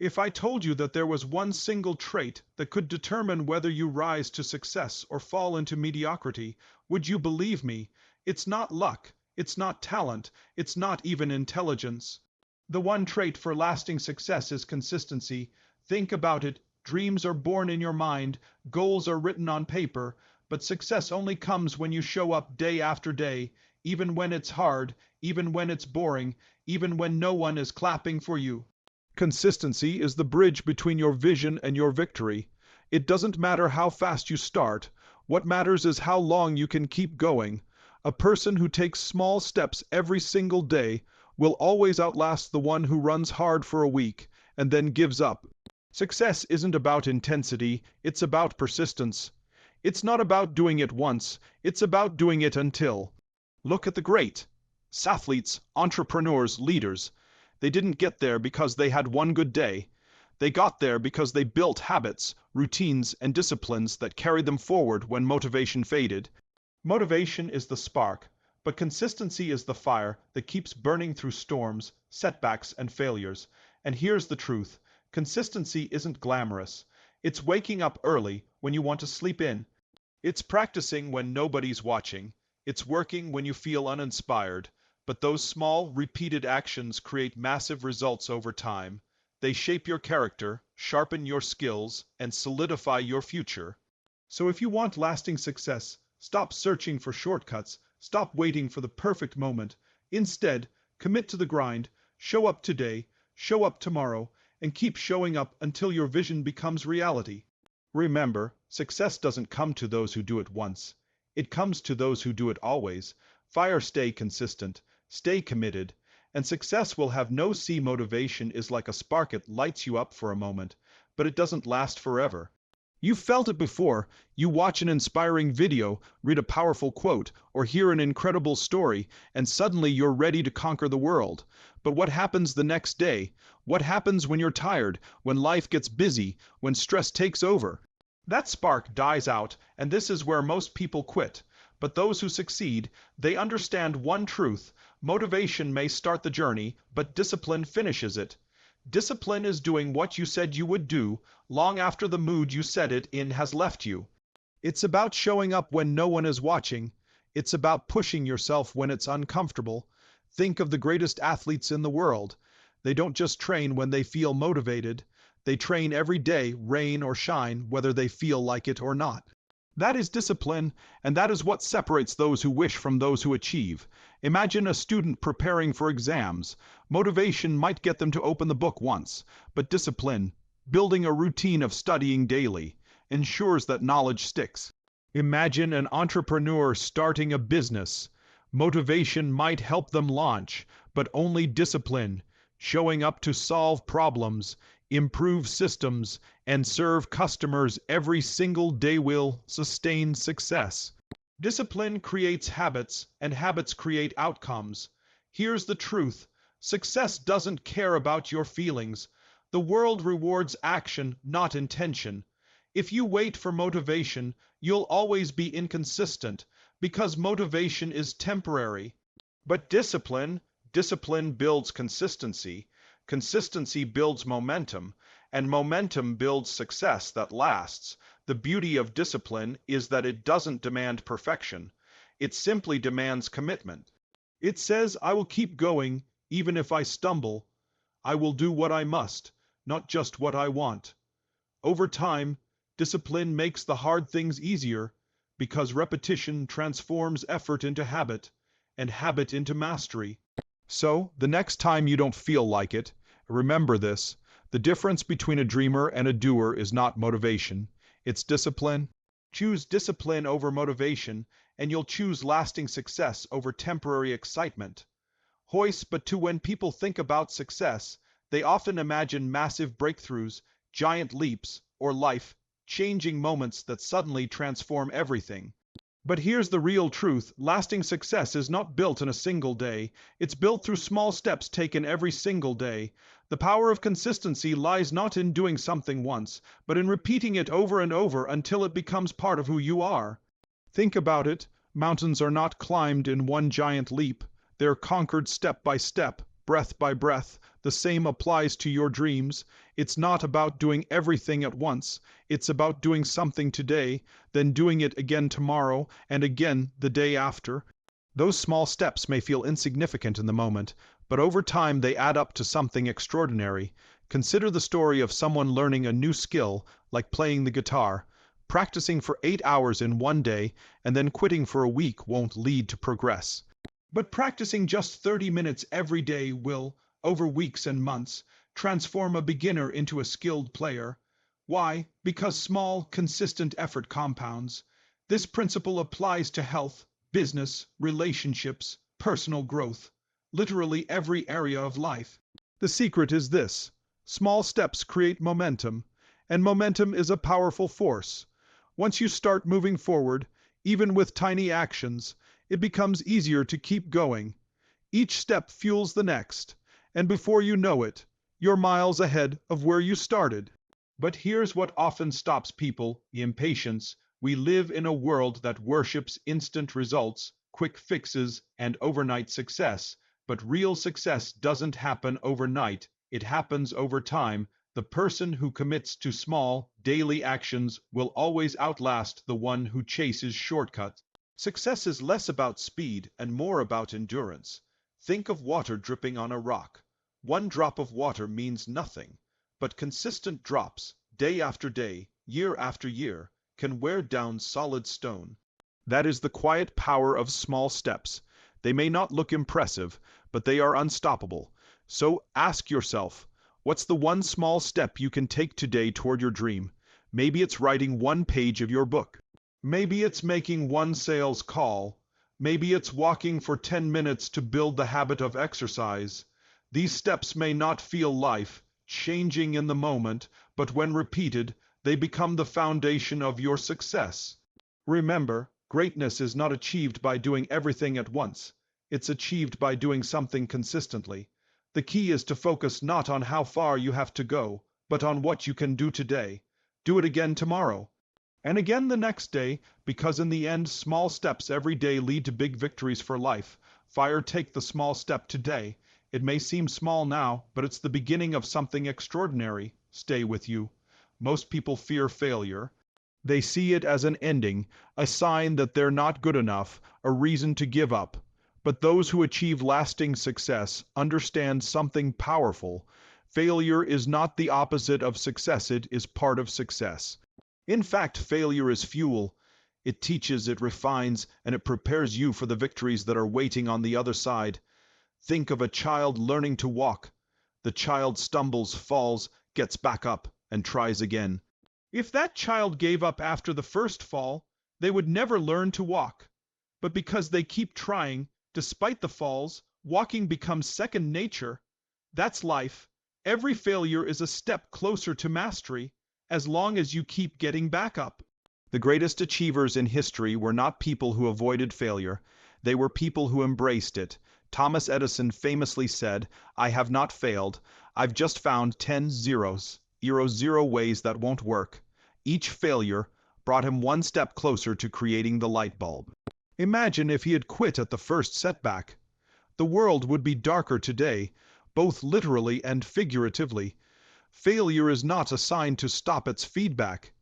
If I told you that there was one single trait that could determine whether you rise to success or fall into mediocrity, would you believe me? It's not luck, it's not talent, it's not even intelligence. The one trait for lasting success is consistency. Think about it. Dreams are born in your mind, goals are written on paper, but success only comes when you show up day after day, even when it's hard, even when it's boring, even when no one is clapping for you. Consistency is the bridge between your vision and your victory. It doesn't matter how fast you start. What matters is how long you can keep going. A person who takes small steps every single day will always outlast the one who runs hard for a week and then gives up. Success isn't about intensity, it's about persistence. It's not about doing it once, it's about doing it until. Look at the great athletes, entrepreneurs, leaders. They didn't get there because they had one good day. They got there because they built habits, routines, and disciplines that carried them forward when motivation faded. Motivation is the spark, but consistency is the fire that keeps burning through storms, setbacks, and failures. And here's the truth. Consistency isn't glamorous. It's waking up early when you want to sleep in. It's practicing when nobody's watching. It's working when you feel uninspired. But those small, repeated actions create massive results over time. They shape your character, sharpen your skills, and solidify your future. So if you want lasting success, stop searching for shortcuts, stop waiting for the perfect moment. Instead, commit to the grind, show up today, show up tomorrow, and keep showing up until your vision becomes reality. Remember, success doesn't come to those who do it once. It comes to those who do it always. Stay consistent, stay committed, and success will have no see. Motivation is like a spark. It lights you up for a moment, but it doesn't last forever. You've felt it before. You watch an inspiring video, read a powerful quote, or hear an incredible story, and suddenly you're ready to conquer the world. But what happens the next day? What happens when you're tired, when life gets busy, when stress takes over? That spark dies out, and this is where most people quit. But those who succeed, they understand one truth. Motivation may start the journey, but discipline finishes it. Discipline is doing what you said you would do, long after the mood you said it in has left you. It's about showing up when no one is watching. It's about pushing yourself when it's uncomfortable. Think of the greatest athletes in the world. They don't just train when they feel motivated. They train every day, rain or shine, whether they feel like it or not. That is discipline, and that is what separates those who wish from those who achieve. Imagine a student preparing for exams. Motivation might get them to open the book once, but discipline, building a routine of studying daily, ensures that knowledge sticks. Imagine an entrepreneur starting a business. Motivation might help them launch, but only discipline, showing up to solve problems, improve systems, and serve customers every single day will sustain success. Discipline creates habits, and habits create outcomes. Here's the truth. Success doesn't care about your feelings. The world rewards action, not intention. If you wait for motivation, you'll always be inconsistent, because motivation is temporary. But discipline builds consistency. Consistency builds momentum, and momentum builds success that lasts. The beauty of discipline is that it doesn't demand perfection. It simply demands commitment. It says, I will keep going, even if I stumble. I will do what I must, not just what I want. Over time, discipline makes the hard things easier, because repetition transforms effort into habit, and habit into mastery. So, the next time you don't feel like it, remember this. The difference between a dreamer and a doer is not motivation. It's discipline. Choose discipline over motivation, and you'll choose lasting success over temporary excitement. But when people think about success, they often imagine massive breakthroughs, giant leaps, or life-changing moments that suddenly transform everything. But here's the real truth. Lasting success is not built in a single day. It's built through small steps taken every single day. The power of consistency lies not in doing something once, but in repeating it over and over until it becomes part of who you are. Think about it. Mountains are not climbed in one giant leap. They're conquered step by step, breath by breath. The same applies to your dreams. It's not about doing everything at once. It's about doing something today, then doing it again tomorrow, and again the day after. Those small steps may feel insignificant in the moment, but over time they add up to something extraordinary. Consider the story of someone learning a new skill, like playing the guitar. Practicing for 8 hours in one day and then quitting for a week won't lead to progress. But practicing just 30 minutes every day will, over weeks and months, transform a beginner into a skilled player. Why? Because small, consistent effort compounds. This principle applies to health, business, relationships, personal growth, literally every area of life. The secret is this: small steps create momentum, and momentum is a powerful force. Once you start moving forward, even with tiny actions, it becomes easier to keep going. Each step fuels the next, and before you know it, you're miles ahead of where you started. But here's what often stops people: impatience. We live in a world that worships instant results, quick fixes, and overnight success. But real success doesn't happen overnight. It happens over time. The person who commits to small, daily actions will always outlast the one who chases shortcuts. Success is less about speed and more about endurance. Think of water dripping on a rock. One drop of water means nothing, but consistent drops, day after day, year after year, can wear down solid stone. That is the quiet power of small steps. They may not look impressive, but they are unstoppable. So ask yourself, what's the one small step you can take today toward your dream? Maybe it's writing one page of your book. Maybe it's making one sales call. Maybe it's walking for 10 minutes to build the habit of exercise. These steps may not feel life-changing in the moment, but when repeated, they become the foundation of your success. Remember, greatness is not achieved by doing everything at once. It's achieved by doing something consistently. The key is to focus not on how far you have to go, but on what you can do today. Do it again tomorrow, and again the next day, because in the end, small steps every day lead to big victories for life. Take the small step today. It may seem small now, but it's the beginning of something extraordinary. Stay with you. Most people fear failure. They see it as an ending, a sign that they're not good enough, a reason to give up. But those who achieve lasting success understand something powerful. Failure is not the opposite of success, it is part of success. In fact, failure is fuel. It teaches, it refines, and it prepares you for the victories that are waiting on the other side. Think of a child learning to walk. The child stumbles, falls, gets back up, and tries again. If that child gave up after the first fall, they would never learn to walk. But because they keep trying, despite the falls, walking becomes second nature. That's life. Every failure is a step closer to mastery, as long as you keep getting back up. The greatest achievers in history were not people who avoided failure. They were people who embraced it. Thomas Edison famously said, "I have not failed. I've just found 10 zeros. Zero ways that won't work." Each failure brought him one step closer to creating the light bulb. Imagine if he had quit at the first setback. The world would be darker today, both literally and figuratively. Failure is not a sign to stop its feedback.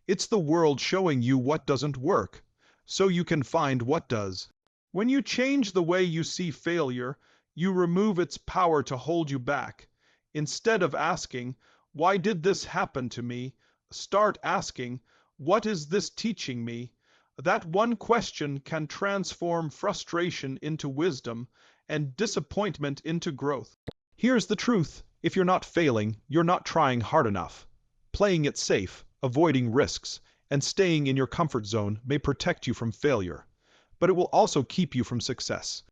It's the world showing you what doesn't work, so you can find what does. When you change the way you see failure, you remove its power to hold you back. Instead of asking, "Why did this happen to me?" start asking, "What is this teaching me?" That one question can transform frustration into wisdom and disappointment into growth. Here's the truth: if you're not failing, you're not trying hard enough. Playing it safe, avoiding risks, and staying in your comfort zone may protect you from failure, but it will also keep you from success.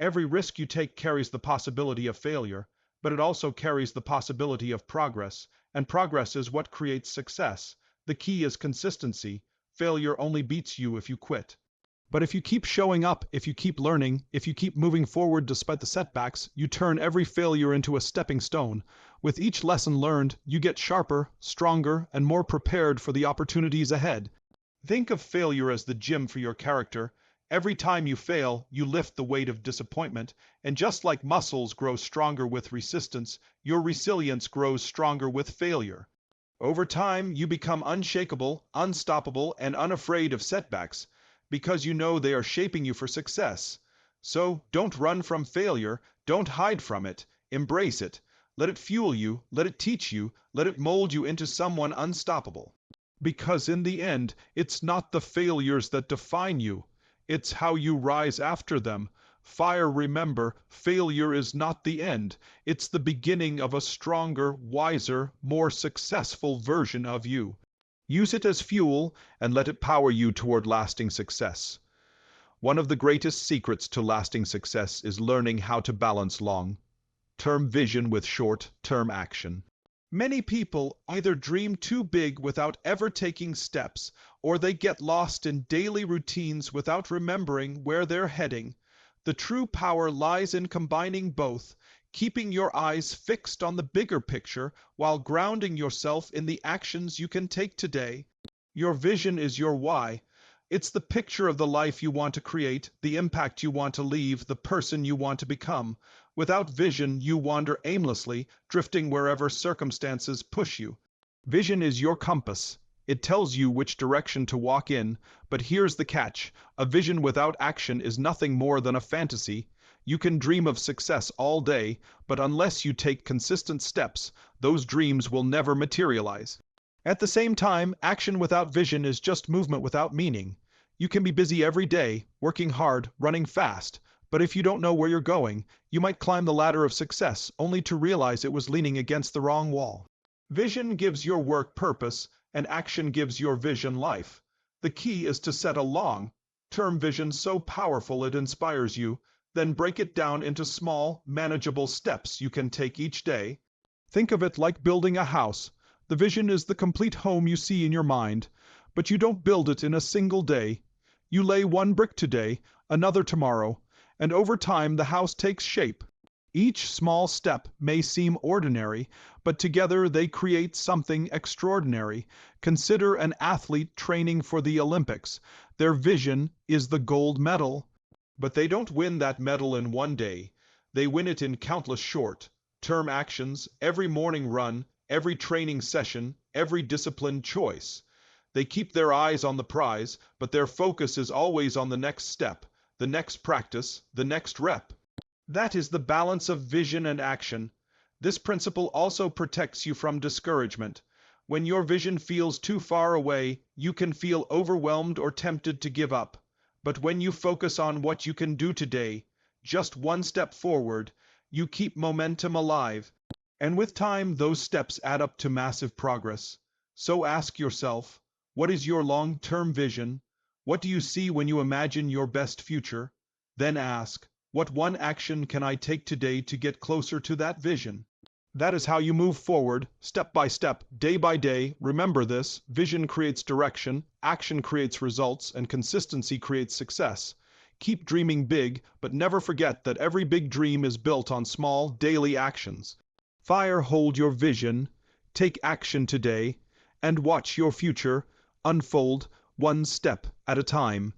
Every risk you take carries the possibility of failure, but it also carries the possibility of progress, and progress is what creates success. The key is consistency. Failure only beats you if you quit. But if you keep showing up, if you keep learning, if you keep moving forward despite the setbacks, you turn every failure into a stepping stone. With each lesson learned, you get sharper, stronger, and more prepared for the opportunities ahead. Think of failure as the gym for your character. Every time you fail, you lift the weight of disappointment, and just like muscles grow stronger with resistance, your resilience grows stronger with failure. Over time, you become unshakable, unstoppable, and unafraid of setbacks because you know they are shaping you for success. So don't run from failure, don't hide from it, embrace it. Let it fuel you, let it teach you, let it mold you into someone unstoppable. Because in the end, it's not the failures that define you, it's how you rise after them. Fire, remember, failure is not the end. It's the beginning of a stronger, wiser, more successful version of you. Use it as fuel and let it power you toward lasting success. One of the greatest secrets to lasting success is learning how to balance long-term vision with short-term action. Many people either dream too big without ever taking steps, or they get lost in daily routines without remembering where they're heading. The true power lies in combining both, keeping your eyes fixed on the bigger picture while grounding yourself in the actions you can take today. Your vision is your why. It's the picture of the life you want to create, the impact you want to leave, the person you want to become. Without vision, you wander aimlessly, drifting wherever circumstances push you. Vision is your compass. It tells you which direction to walk in, but here's the catch. A vision without action is nothing more than a fantasy. You can dream of success all day, but unless you take consistent steps, those dreams will never materialize. At the same time, action without vision is just movement without meaning. You can be busy every day, working hard, running fast, but if you don't know where you're going, you might climb the ladder of success only to realize it was leaning against the wrong wall. Vision gives your work purpose, and action gives your vision life. The key is to set a long-term vision so powerful it inspires you, then break it down into small, manageable steps you can take each day. Think of it like building a house. The vision is the complete home you see in your mind, but you don't build it in a single day. You lay one brick today, another tomorrow, and over time the house takes shape. Each small step may seem ordinary, but together they create something extraordinary. Consider an athlete training for the Olympics. Their vision is the gold medal, but they don't win that medal in one day. They win it in countless short-term actions, every morning run, every training session, every disciplined choice. They keep their eyes on the prize, but their focus is always on the next step, the next practice, the next rep. That is the balance of vision and action. This principle also protects you from discouragement. When your vision feels too far away, you can feel overwhelmed or tempted to give up. But when you focus on what you can do today, just one step forward, you keep momentum alive. And with time, those steps add up to massive progress. So ask yourself, what is your long-term vision? What do you see when you imagine your best future? Then ask, what one action can I take today to get closer to that vision? That is how you move forward, step by step, day by day. Remember this, vision creates direction, action creates results, and consistency creates success. Keep dreaming big, but never forget that every big dream is built on small, daily actions. Hold your vision, take action today, and watch your future unfold one step at a time.